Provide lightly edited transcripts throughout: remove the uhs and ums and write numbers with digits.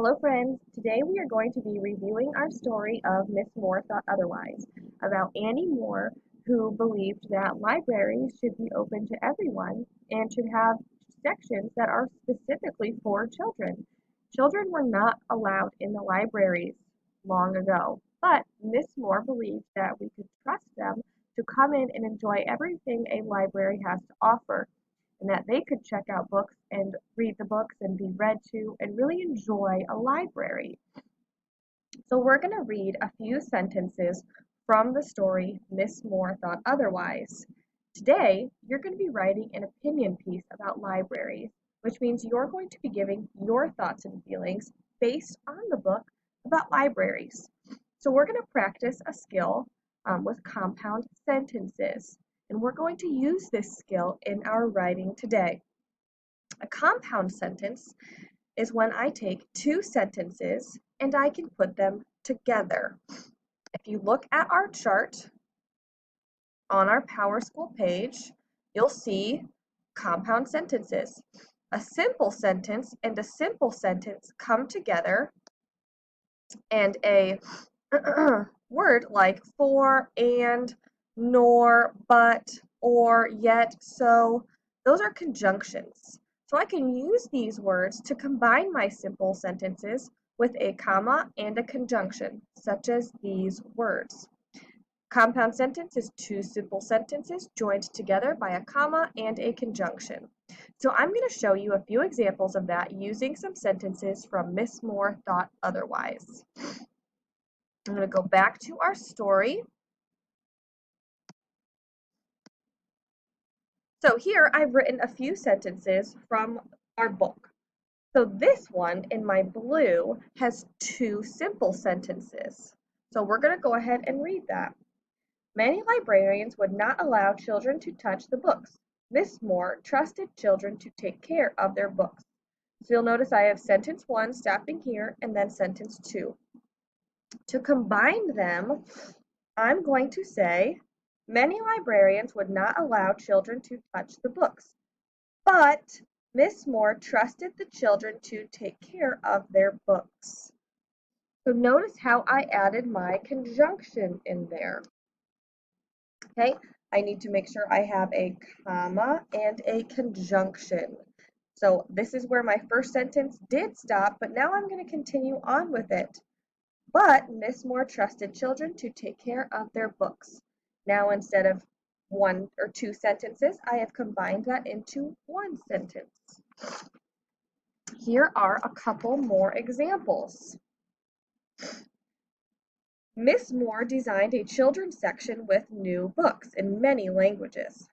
Hello friends, today we are going to be reviewing our story of Miss Moore Thought Otherwise, about Annie Moore who believed that libraries should be open to everyone and should have sections that are specifically for children. Children were not allowed in the libraries long ago, but Miss Moore believed that we could trust them to come in and enjoy everything a library has to offer and that they could check out books and read the books and be read to and really enjoy a library. So we're going to read a few sentences from the story Miss Moore Thought Otherwise. Today, you're going to be writing an opinion piece about libraries, which means you're going to be giving your thoughts and feelings based on the book about libraries. So we're going to practice a skill with compound sentences. And we're going to use this skill in our writing today. A compound sentence is when I take two sentences and I can put them together. If you look at our chart on our PowerSchool page, you'll see compound sentences. A simple sentence and a simple sentence come together, and a word like for, and, nor, but, or, yet, so, those are conjunctions. So I can use these words to combine my simple sentences with a comma and a conjunction, such as these words. Compound sentence is two simple sentences joined together by a comma and a conjunction. So I'm going to show you a few examples of that using some sentences from Miss Moore Thought Otherwise. I'm going to go back to our story. So here I've written a few sentences from our book. So this one in my blue has two simple sentences. So we're going to go ahead and read that. Many librarians would not allow children to touch the books. Miss Moore trusted children to take care of their books. So you'll notice I have sentence one stopping here and then sentence two. To combine them, I'm going to say, many librarians would not allow children to touch the books, but Miss Moore trusted the children to take care of their books. So notice how I added my conjunction in there. Okay, I need to make sure I have a comma and a conjunction. So this is where my first sentence did stop, but now I'm going to continue on with it. But Miss Moore trusted children to take care of their books. Now instead of one or two sentences, I have combined that into one sentence. Here are a couple more examples. Miss Moore designed a children's section with new books in many languages.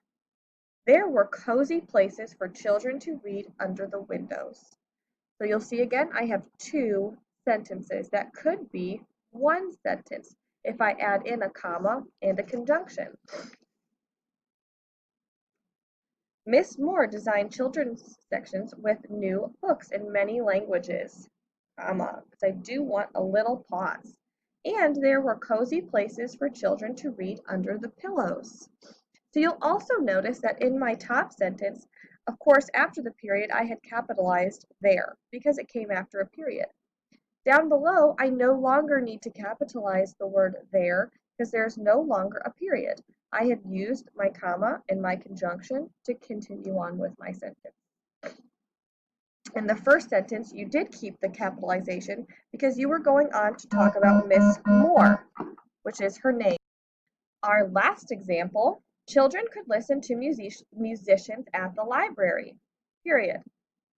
There were cozy places for children to read under the windows. So you'll see again, I have two sentences that could be one sentence if I add in a comma and a conjunction. Miss Moore designed children's sections with new books in many languages, comma, because I do want a little pause. And there were cozy places for children to read under the pillows. So you'll also notice that in my top sentence, of course, after the period, I had capitalized there because it came after a period. Down below, I no longer need to capitalize the word there because there's no longer a period. I have used my comma and my conjunction to continue on with my sentence. In the first sentence, you did keep the capitalization because you were going on to talk about Miss Moore, which is her name. Our last example, children could listen to musicians at the library, period.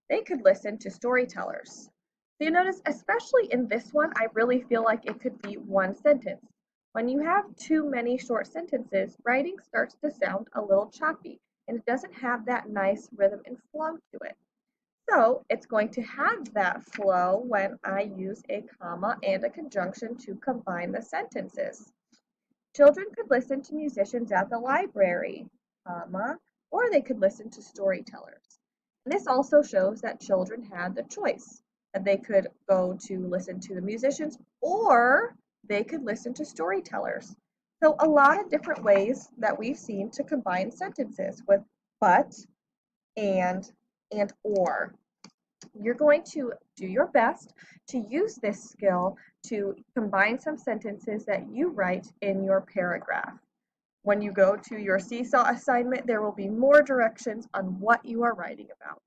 They could listen to storytellers. So you notice, especially in this one, I really feel like it could be one sentence. When you have too many short sentences, writing starts to sound a little choppy, and it doesn't have that nice rhythm and flow to it. So it's going to have that flow when I use a comma and a conjunction to combine the sentences. Children could listen to musicians at the library, comma, or they could listen to storytellers. And this also shows that children had the choice, that they could go to listen to the musicians or they could listen to storytellers. So a lot of different ways that we've seen to combine sentences with but, and or. You're going to do your best to use this skill to combine some sentences that you write in your paragraph. When you go to your Seesaw assignment, there will be more directions on what you are writing about.